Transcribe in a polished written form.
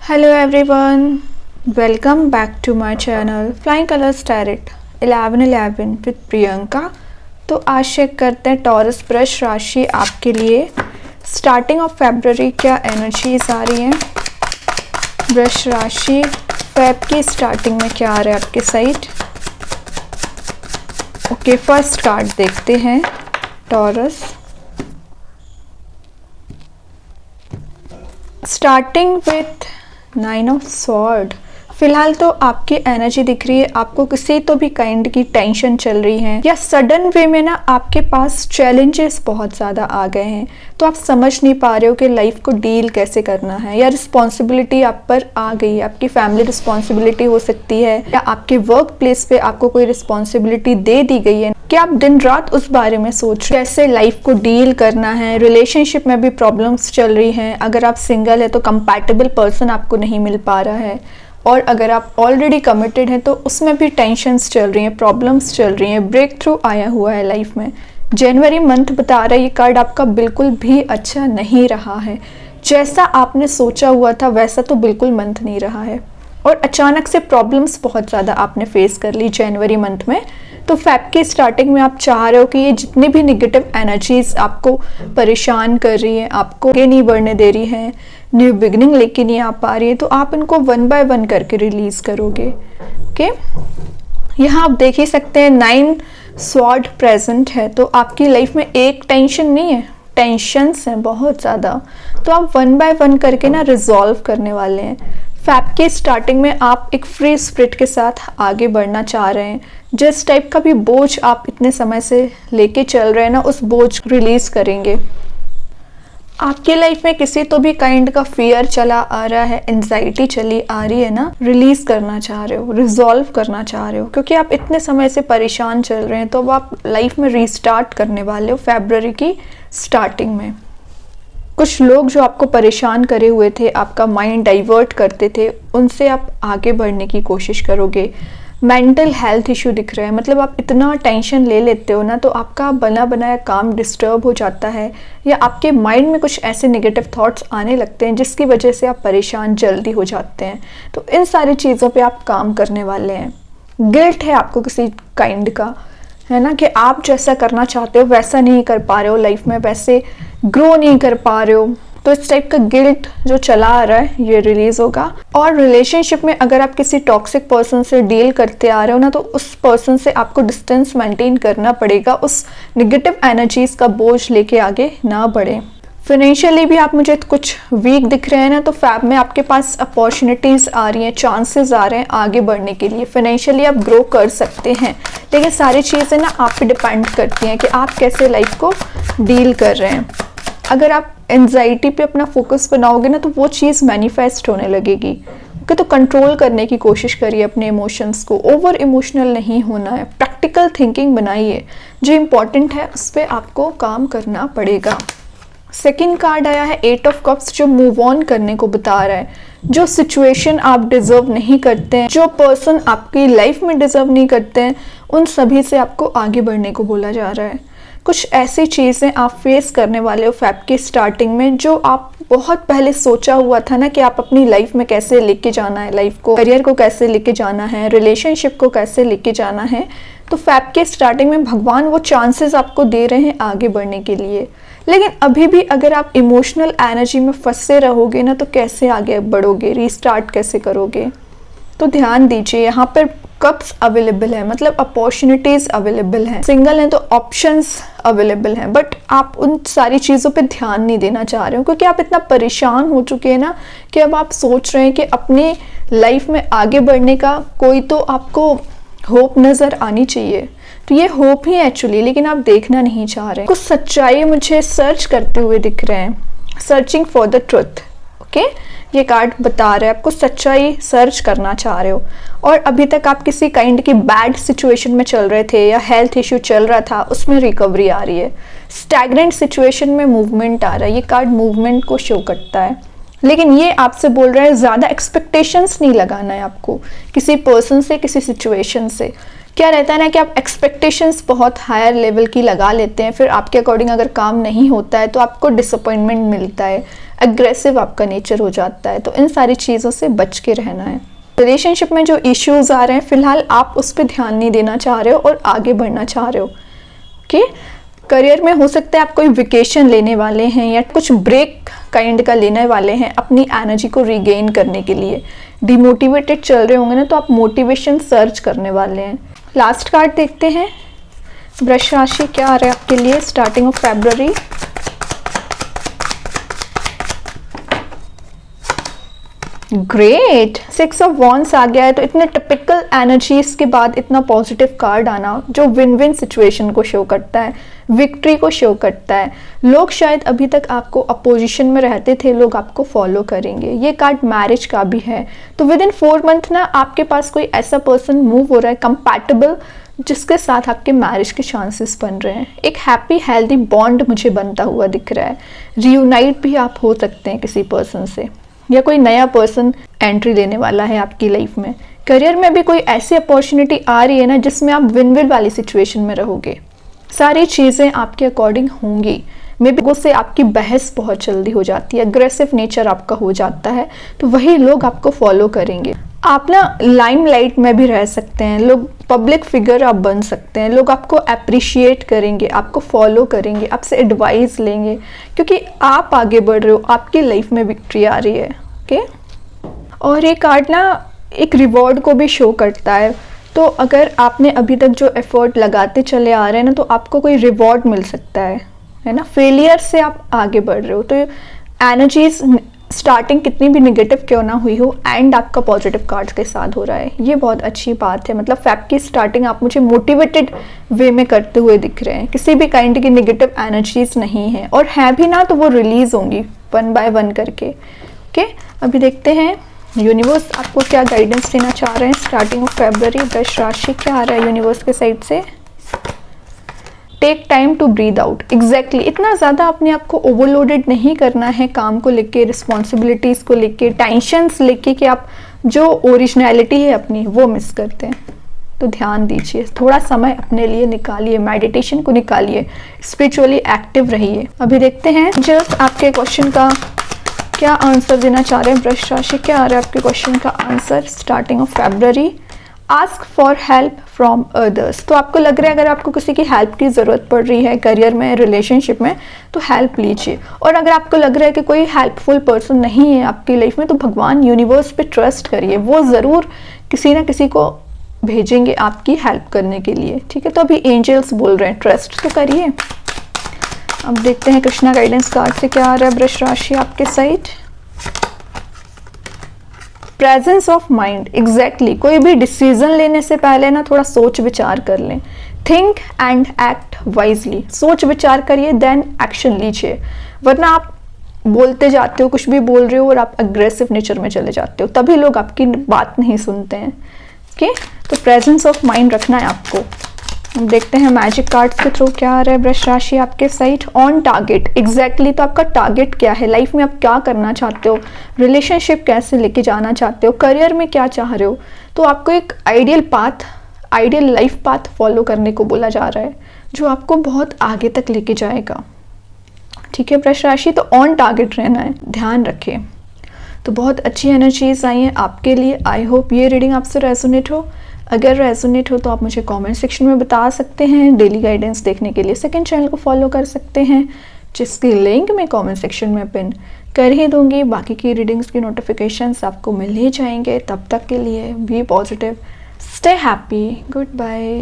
Hello everyone, welcome back to my channel Flying Colors Tarot 1111 with Priyanka. तो आज check करते हैं टॉरस वृष राशि आपके लिए स्टार्टिंग ऑफ फरवरी क्या एनर्जीज आ रही हैं। वृष राशि फेब की स्टार्टिंग में क्या आ रहा है आपके साइड। ओके, फर्स्ट कार्ड देखते हैं taurus. Starting with 9 of sword. फिलहाल तो आपकी एनर्जी दिख रही है, आपको किसी तो भी काइंड की टेंशन चल रही है या सडन वे में ना आपके पास चैलेंजेस बहुत ज़्यादा आ गए हैं, तो आप समझ नहीं पा रहे हो कि लाइफ को डील कैसे करना है, या रिस्पॉन्सिबिलिटी आप पर आ गई है। आपकी फैमिली रिस्पॉन्सिबिलिटी हो सकती है या आपके वर्क प्लेस पे आपको कोई रिस्पॉन्सिबिलिटी दे दी गई है कि आप दिन रात उस बारे में सोच रहे कैसे लाइफ को डील करना है। रिलेशनशिप में भी प्रॉब्लम्स चल रही हैं। अगर आप सिंगल है तो कंपैटिबल पर्सन आपको नहीं मिल पा रहा है, और अगर आप ऑलरेडी कमिटेड हैं तो उसमें भी टेंशन्स चल रही हैं, प्रॉब्लम्स चल रही हैं। ब्रेक थ्रू आया हुआ है लाइफ में। जनवरी मंथ बता रहा है ये कार्ड आपका बिल्कुल भी अच्छा नहीं रहा है। जैसा आपने सोचा हुआ था वैसा तो बिल्कुल मंथ नहीं रहा है, और अचानक से प्रॉब्लम्स बहुत ज़्यादा आपने फेस कर ली जनवरी मंथ में। तो फेब की स्टार्टिंग में आप चाह रहे हो कि ये जितनी भी नेगेटिव एनर्जीज आपको परेशान कर रही हैं, आपको आगे नहीं बढ़ने दे रही हैं, न्यू बिगनिंग लेके नहीं आ पा रही है, तो आप इनको 1 बाय 1 करके रिलीज करोगे। ओके, यहाँ आप देख ही सकते हैं 9 स्वॉर्ड प्रेजेंट है, तो आपकी लाइफ में एक टेंशन नहीं है, टेंशन्स हैं बहुत ज़्यादा। तो आप 1 बाय 1 करके ना रिजॉल्व करने वाले हैं। फैब की स्टार्टिंग में आप एक फ्री स्पिरिट के साथ आगे बढ़ना चाह रहे हैं। जिस टाइप का भी बोझ आप इतने समय से लेके चल रहे हैं ना, उस बोझ रिलीज करेंगे। आपकी लाइफ में किसी तो भी काइंड का फियर चला आ रहा है, एंजाइटी चली आ रही है ना, रिलीज करना चाह रहे हो, रिजॉल्व करना चाह रहे हो, क्योंकि आप इतने समय से परेशान चल रहे हैं। तो अब आप लाइफ में रीस्टार्ट करने वाले हो फरवरी की स्टार्टिंग में। कुछ लोग जो आपको परेशान करे हुए थे, आपका माइंड डाइवर्ट करते थे, उनसे आप आगे बढ़ने की कोशिश करोगे। मेंटल हेल्थ इशू दिख रहा है, मतलब आप इतना टेंशन ले लेते हो ना, तो आपका बना बनाया काम डिस्टर्ब हो जाता है, या आपके माइंड में कुछ ऐसे नेगेटिव थॉट्स आने लगते हैं जिसकी वजह से आप परेशान जल्दी हो जाते हैं। तो इन सारी चीज़ों पे आप काम करने वाले हैं। गिल्ट है आपको किसी काइंड का, है ना, कि आप जैसा करना चाहते हो वैसा नहीं कर पा रहे हो लाइफ में, वैसे ग्रो नहीं कर पा रहे हो। तो इस टाइप का गिल्ट जो चला आ रहा है ये रिलीज होगा। और रिलेशनशिप में अगर आप किसी टॉक्सिक पर्सन से डील करते आ रहे हो ना, तो उस पर्सन से आपको डिस्टेंस मेंटेन करना पड़ेगा, उस नेगेटिव एनर्जीज का बोझ लेके आगे ना बढ़े। फाइनेंशियली भी आप मुझे कुछ वीक दिख रहे हैं ना, तो फैब में आपके पास अपॉर्चुनिटीज़ आ रही हैं, चांसेस आ रहे हैं आगे बढ़ने के लिए। फाइनेंशियली आप ग्रो कर सकते हैं, लेकिन सारी चीज़ें ना आप पे डिपेंड करती हैं कि आप कैसे लाइफ को डील कर रहे हैं। अगर आप एंजाइटी पे अपना फोकस बनाओगे ना, तो वो चीज़ मैनिफेस्ट होने लगेगी। ओके, तो कंट्रोल करने की कोशिश करिए अपने इमोशंस को, ओवर इमोशनल नहीं होना है, प्रैक्टिकल थिंकिंग बनाइए। जो इम्पोर्टेंट है उस पर आपको काम करना पड़ेगा। सेकेंड कार्ड आया है 8 ऑफ कप्स, जो मूव ऑन करने को बता रहा है। जो सिचुएशन आप डिजर्व नहीं करते हैं, जो पर्सन आपकी लाइफ में डिजर्व नहीं करते हैं, उन सभी से आपको आगे बढ़ने को बोला जा रहा है। कुछ ऐसी चीज़ें आप फेस करने वाले हो फैब की स्टार्टिंग में, जो आप बहुत पहले सोचा हुआ था ना कि आप अपनी लाइफ में कैसे लेके जाना है, लाइफ को, करियर को कैसे लेके जाना है, रिलेशनशिप को कैसे लेके जाना है। तो फैब के स्टार्टिंग में भगवान वो चांसेस आपको दे रहे हैं आगे बढ़ने के लिए। लेकिन अभी भी अगर आप इमोशनल एनर्जी में फंसे रहोगे ना, तो कैसे आगे बढ़ोगे, रीस्टार्ट कैसे करोगे। तो ध्यान दीजिए, यहाँ पर कप्स अवेलेबल है, मतलब अपॉर्चुनिटीज अवेलेबल हैं। सिंगल हैं तो ऑप्शंस अवेलेबल हैं, बट आप उन सारी चीज़ों पे ध्यान नहीं देना चाह रहे हो, क्योंकि आप इतना परेशान हो चुके हैं ना कि अब आप सोच रहे हैं कि अपनी लाइफ में आगे बढ़ने का कोई तो आपको होप नज़र आनी चाहिए। तो ये होप ही एक्चुअली, लेकिन आप देखना नहीं चाह रहे। कुछ सच्चाई मुझे सर्च करते हुए दिख रहे हैं, searching for the truth. Okay, ये कार्ड बता रहा है आपको सच्चाई सर्च करना चाह रहे हो, और अभी तक आप किसी काइंड की बैड सिचुएशन में चल रहे थे या हेल्थ इश्यू चल रहा था, उसमें रिकवरी आ रही है। स्टैग्नेंट सिचुएशन में मूवमेंट आ रहा है, ये कार्ड मूवमेंट को शो करता है। लेकिन ये आपसे बोल रहा है ज़्यादा एक्सपेक्टेशंस नहीं लगाना है आपको किसी पर्सन से, किसी सिचुएशन से। क्या रहता है ना कि आप एक्सपेक्टेशंस बहुत हायर लेवल की लगा लेते हैं, फिर आपके अकॉर्डिंग अगर काम नहीं होता है तो आपको डिसअपॉइंटमेंट मिलता है। एग्रेसिव आपका नेचर हो जाता है। तो इन सारी चीज़ों से बच के रहना है। रिलेशनशिप में जो इश्यूज आ रहे हैं फिलहाल आप उस पर ध्यान नहीं देना चाह रहे हो और आगे बढ़ना चाह रहे हो। ओके, करियर में हो सकता है आप कोई वेकेशन लेने वाले हैं या कुछ ब्रेक काइंड का लेने वाले हैं अपनी एनर्जी को रिगेन करने के लिए। डिमोटिवेटेड चल रहे होंगे ना, तो आप मोटिवेशन सर्च करने वाले हैं। लास्ट कार्ड देखते हैं, वृष राशि क्या आ रहा है आपके लिए starting of February. Great, 6 of wands आ गया है। तो इतने टिपिकल एनर्जीज के बाद इतना पॉजिटिव कार्ड आना जो विन विन सिचुएशन को शो करता है, विक्ट्री को शो करता है। लोग शायद अभी तक आपको अपोजिशन में रहते थे, लोग आपको फॉलो करेंगे। ये कार्ड मैरिज का भी है। तो विद इन 4 मंथ ना आपके पास कोई ऐसा पर्सन मूव हो रहा है कंपैटिबल, जिसके साथ आपके मैरिज के चांसेस बन रहे हैं। एक हैप्पी हेल्दी बॉन्ड मुझे बनता हुआ दिख रहा है। रियूनाइट भी आप हो सकते हैं किसी पर्सन से, या कोई नया पर्सन एंट्री लेने वाला है आपकी लाइफ में। करियर में भी कोई ऐसी अपॉर्चुनिटी आ रही है ना जिसमें आप विन विन वाली सिचुएशन में रहोगे। सारी चीज़ें आपके अकॉर्डिंग होंगी। मे बी से आपकी बहस बहुत जल्दी हो जाती है, अग्रेसिव नेचर आपका हो जाता है, तो वही लोग आपको फॉलो करेंगे। आप ना लाइमलाइट में भी रह सकते हैं, लोग पब्लिक फिगर आप बन सकते हैं, लोग आपको अप्रिशिएट करेंगे, आपको फॉलो करेंगे, आपसे एडवाइस लेंगे, क्योंकि आप आगे बढ़ रहे हो, आपकी लाइफ में विक्ट्री आ रही है। ओके, और ये कार्ड ना एक रिवॉर्ड को भी शो करता है। तो अगर आपने अभी तक जो एफर्ट लगाते चले आ रहे हैं ना, तो आपको कोई रिवॉर्ड मिल सकता है ना। फेलियर से आप आगे बढ़ रहे हो, तो एनर्जीज स्टार्टिंग कितनी भी निगेटिव क्यों ना हुई हो, एंड आपका पॉजिटिव कार्ड्स के साथ हो रहा है। ये बहुत अच्छी बात है। मतलब फैब की स्टार्टिंग आप मुझे मोटिवेटेड वे में करते हुए दिख रहे हैं, किसी भी काइंड की निगेटिव एनर्जीज नहीं है, और है भी ना तो वो रिलीज होंगी 1 बाय 1 करके। ओके, अभी देखते हैं यूनिवर्स आपको क्या गाइडेंस देना चाह रहे हैं स्टार्टिंग ऑफ फरवरी। वृष राशि क्या आ रहा है यूनिवर्स के साइड से। Take time to breathe out. Exactly, इतना ज़्यादा अपने आप को ओवरलोडेड नहीं करना है काम को लेके, रिस्पॉन्सिबिलिटीज़ को लेके, टेंशन्स लेके, कि आप जो ओरिजिनलिटी है अपनी वो मिस करते हैं। तो ध्यान दीजिए, थोड़ा समय अपने लिए निकालिए, मेडिटेशन को निकालिए, स्पिरिचुअली एक्टिव रहिए। अभी देखते हैं जस्ट आपके क्वेश्चन का क्या आंसर देना चाह रहे हैं। वृष राशि क्या आ रहा है आपके क्वेश्चन का answer starting of February. Ask for help from others. तो आपको लग रहा है अगर आपको किसी की हेल्प की ज़रूरत पड़ रही है करियर में, रिलेशनशिप में, तो हेल्प लीजिए। और अगर आपको लग रहा है कि कोई हेल्पफुल पर्सन नहीं है आपकी लाइफ में, तो भगवान यूनिवर्स पे ट्रस्ट करिए, वो ज़रूर किसी ना किसी को भेजेंगे आपकी हेल्प करने के लिए। ठीक है, तो अभी एंजल्स बोल रहे हैं ट्रस्ट तो करिए। अब देखते हैं कृष्णा गाइडेंस कार्ड से क्या आ रहा है वृष राशि आपके side. Presence of mind. Exactly, कोई भी डिसीजन लेने से पहले ना थोड़ा सोच विचार कर लें। Think and act wisely. सोच विचार करिए देन एक्शन लीजिए, वरना आप बोलते जाते हो, कुछ भी बोल रहे हो और आप अग्रेसिव नेचर में चले जाते हो, तभी लोग आपकी बात नहीं सुनते हैं। ओके, तो प्रेजेंस ऑफ माइंड रखना है आपको। हम देखते हैं मैजिक कार्ड्स के थ्रू क्या आ रहा है वृष राशि आपके साइड। On target. एग्जैक्टली, तो आपका टारगेट क्या है, लाइफ में आप क्या करना चाहते हो, रिलेशनशिप कैसे लेके जाना चाहते हो, करियर में क्या चाह रहे हो। तो आपको एक ideal path, ideal life path follow करने को बोला जा रहा है, जो आपको बहुत आगे तक लेके जाएगा। ठीक है वृष राशि, तो ऑन टारगेट रहना है, ध्यान रखें। तो बहुत अच्छी एनर्जीज आई हैं आपके लिए। आई होप ये रीडिंग आपसे रेजोनेट हो। अगर रेजोनेट हो तो आप मुझे कमेंट सेक्शन में बता सकते हैं। डेली गाइडेंस देखने के लिए सेकंड चैनल को फॉलो कर सकते हैं, जिसकी लिंक मैं कमेंट सेक्शन में पिन कर ही दूंगी। बाकी की रीडिंग्स की नोटिफिकेशंस आपको मिल ही जाएंगे। तब तक के लिए be positive, stay happy, good bye.